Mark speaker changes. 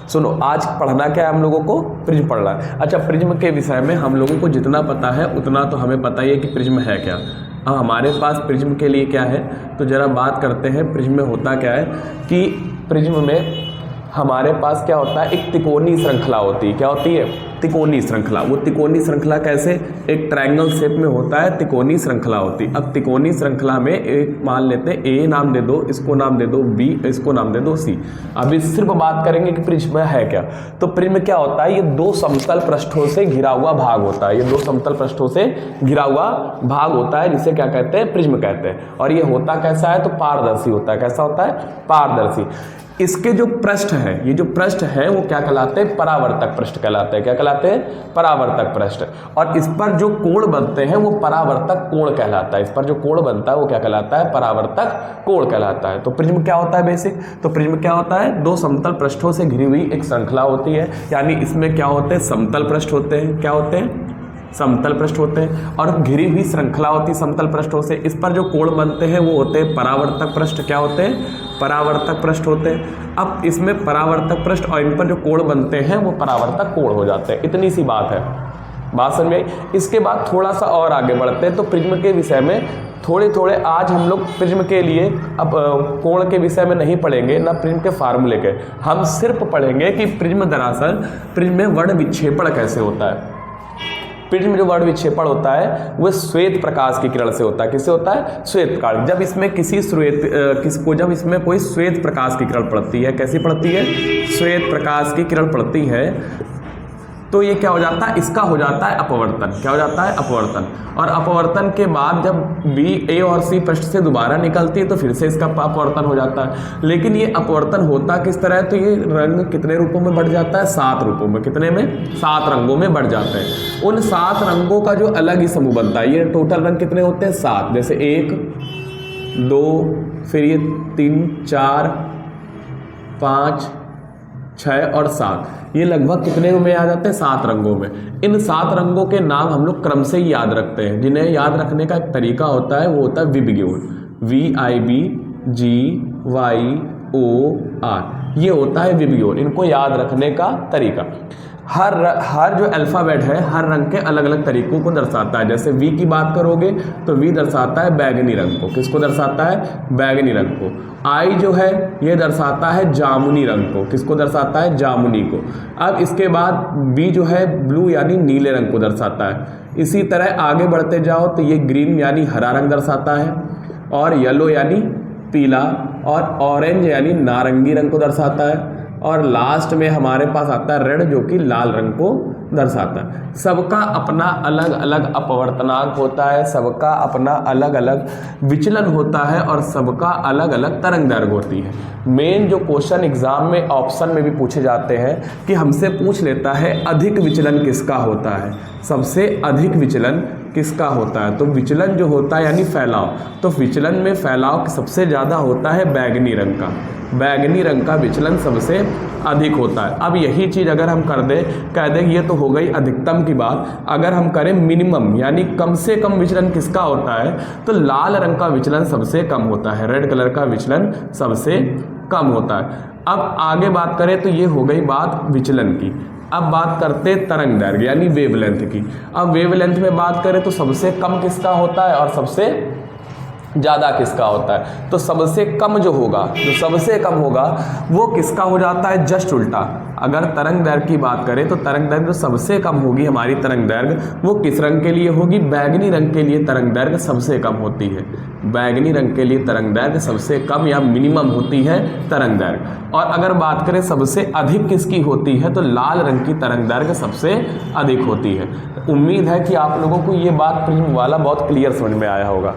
Speaker 1: सुनो, आज पढ़ना क्या है हम लोगों को? प्रिज्म पढ़ना है। अच्छा, प्रिज्म के विषय में हम लोगों को जितना पता है उतना तो हमें पता ही है कि प्रिज्म है क्या। अब हमारे पास प्रिज्म के लिए क्या है, तो ज़रा बात करते हैं प्रिज्म में होता क्या है। कि प्रिज्म में हमारे पास क्या होता है, एक तिकोनी श्रृंखला होती है। क्या होती है? तिकोनी श्रृंखला। वो तिकोनी श्रृंखला कैसे? एक ट्रायंगल शेप में होता है, तिकोनी श्रृंखला होती है। अब तिकोनी श्रृंखला में एक मान लेते हैं, ए नाम दे दो, इसको नाम दे दो बी, इसको नाम दे दो सी। अभी सिर्फ बात करेंगे कि प्रिज्म है क्या। तो प्रिज्म क्या होता है, ये दो समतल पृष्ठों से घिरा हुआ भाग होता है। ये दो समतल पृष्ठों से घिरा हुआ भाग होता है, जिसे क्या कहते हैं? प्रिज्म कहते हैं। और ये होता कैसा है, तो पारदर्शी होता है। कैसा होता है? पारदर्शी। इसके जो पृष्ठ है, ये जो पृष्ठ है वो क्या कहलाते हैं? परावर्तक पृष्ठ कहलाते हैं। क्या कहलाते हैं? परावर्तक पृष्ठ। और इस पर जो कोण बनते हैं वो परावर्तक कोण कहलाता है। इस पर जो कोण बनता है वो क्या कहलाता है? परावर्तक कोण कहलाता है। तो प्रिज्म क्या होता है बेसिक? तो प्रिज्म क्या होता है? दो समतल पृष्ठों से घिरी हुई एक श्रृंखला होती है। यानी इसमें क्या होते हैं? समतल पृष्ठ होते हैं। क्या होते हैं? समतल पृष्ठ होते हैं। और घिरी हुई श्रृंखला होती है समतल पृष्ठों से। इस पर जो कोण बनते हैं वो होते हैं परावर्तक पृष्ठ। क्या होते हैं? परावर्तक पृष्ठ होते हैं। अब इसमें परावर्तक पृष्ठ और इन पर जो कोण बनते हैं वो परावर्तक कोण हो जाते हैं। इतनी सी बात है, बात समझ में आई? इसके बाद थोड़ा सा और आगे बढ़ते हैं। तो प्रिज्म के विषय में थोड़े आज हम लोग प्रिज्म के लिए अब कोण के विषय में नहीं पढ़ेंगे, ना प्रिज्म के फार्मूले के। हम सिर्फ पढ़ेंगे कि प्रिज्म दरअसल प्रिज्म में वर्ण विक्षेपण कैसे होता है। प्रिज्म में जो वर्ण विक्षेपण होता है वह श्वेत प्रकाश की किरण से होता है। किससे होता है? श्वेत प्रकाश। जब इसमें जब इसमें कोई श्वेत प्रकाश की किरण पड़ती है, कैसी पड़ती है? श्वेत प्रकाश की किरण पड़ती है, तो ये क्या हो जाता है? इसका हो जाता है अपवर्तन। क्या हो जाता है? अपवर्तन। और अपवर्तन के बाद जब बी, ए और सी पृष्ठ से दोबारा निकलती है तो फिर से इसका अपवर्तन हो जाता है। लेकिन ये अपवर्तन होता किस तरह है? तो ये रंग कितने रूपों में बढ़ जाता है? 7 रूपों में। कितने में? 7 रंगों में बढ़ जाते हैं। उन 7 रंगों का जो अलग ही समूह बनता है। ये टोटल रंग कितने होते हैं? 7। जैसे 1, 2, फिर ये 3, 4, 5, 6 और 7। ये लगभग कितने में आ जाते हैं? 7 रंगों में। इन 7 रंगों के नाम हम लोग क्रम से ही याद रखते हैं। जिन्हें याद रखने का एक तरीका होता है, वो होता है विबग्योर। VIBGYOR, ये होता है विबग्योर। इनको याद रखने का तरीका। हर जो अल्फ़ाबेट है हर रंग के अलग अलग तरीकों को दर्शाता है। जैसे वी की बात करोगे तो वी दर्शाता है बैगनी रंग को। किसको दर्शाता है? बैगनी रंग को। आई जो है ये दर्शाता है जामुनी रंग को। किसको दर्शाता है? जामुनी को। अब इसके बाद बी जो है ब्लू यानी नीले रंग को दर्शाता है। इसी तरह आगे बढ़ते जाओ तो ये ग्रीन यानी हरा रंग दर्शाता है, और येलो यानी पीला, और ऑरेंज यानी नारंगी रंग को दर्शाता है, और लास्ट में हमारे पास आता है रेड जो कि लाल रंग को दर्शाता है। सबका अपना अलग अलग अपवर्तनांक होता है, सबका अपना अलग अलग विचलन होता है, और सबका अलग अलग तरंग दैर्घ्य होती है। मेन जो क्वेश्चन एग्जाम में ऑप्शन में भी पूछे जाते हैं कि हमसे पूछ लेता है अधिक विचलन किसका होता है, सबसे अधिक विचलन किसका होता है। तो विचलन जो होता है यानी फैलाव, तो विचलन में फैलाव सबसे ज़्यादा होता है बैगनी रंग का। बैगनी रंग का विचलन सबसे अधिक होता है। अब यही चीज़ अगर हम कर दें, कह दें ये तो हो गई अधिकतम की बात। अगर हम करें मिनिमम यानी कम से कम विचलन किसका होता है, तो लाल रंग का विचलन सबसे कम होता है, रेड कलर का विचलन सबसे कम होता है। अब आगे बात करें तो ये हो गई बात विचलन की। अब बात करते हैं तरंग दैर्घ्य यानी वेवलेंथ की। अब वेवलेंथ में बात करें तो सबसे कम किसका होता है और सबसे ज़्यादा किसका होता है। तो सबसे कम जो होगा, जो सबसे कम होगा वो किसका हो जाता है? जस्ट उल्टा। अगर तरंग दैर्घ्य की बात करें तो तरंग दैर्घ्य जो सबसे कम होगी हमारी तरंग दैर्घ्य वो किस रंग के लिए होगी? बैगनी रंग के लिए तरंग दैर्घ्य सबसे कम होती है। बैगनी रंग के लिए तरंग दैर्घ्य सबसे कम या मिनिमम होती है तरंग दैर्घ्य। और अगर बात करें सबसे अधिक किसकी होती है, तो लाल रंग की तरंग दैर्घ्य सबसे अधिक होती है। उम्मीद है कि आप लोगों को ये बात प्रिज्म वाला बहुत क्लियर समझ में आया होगा।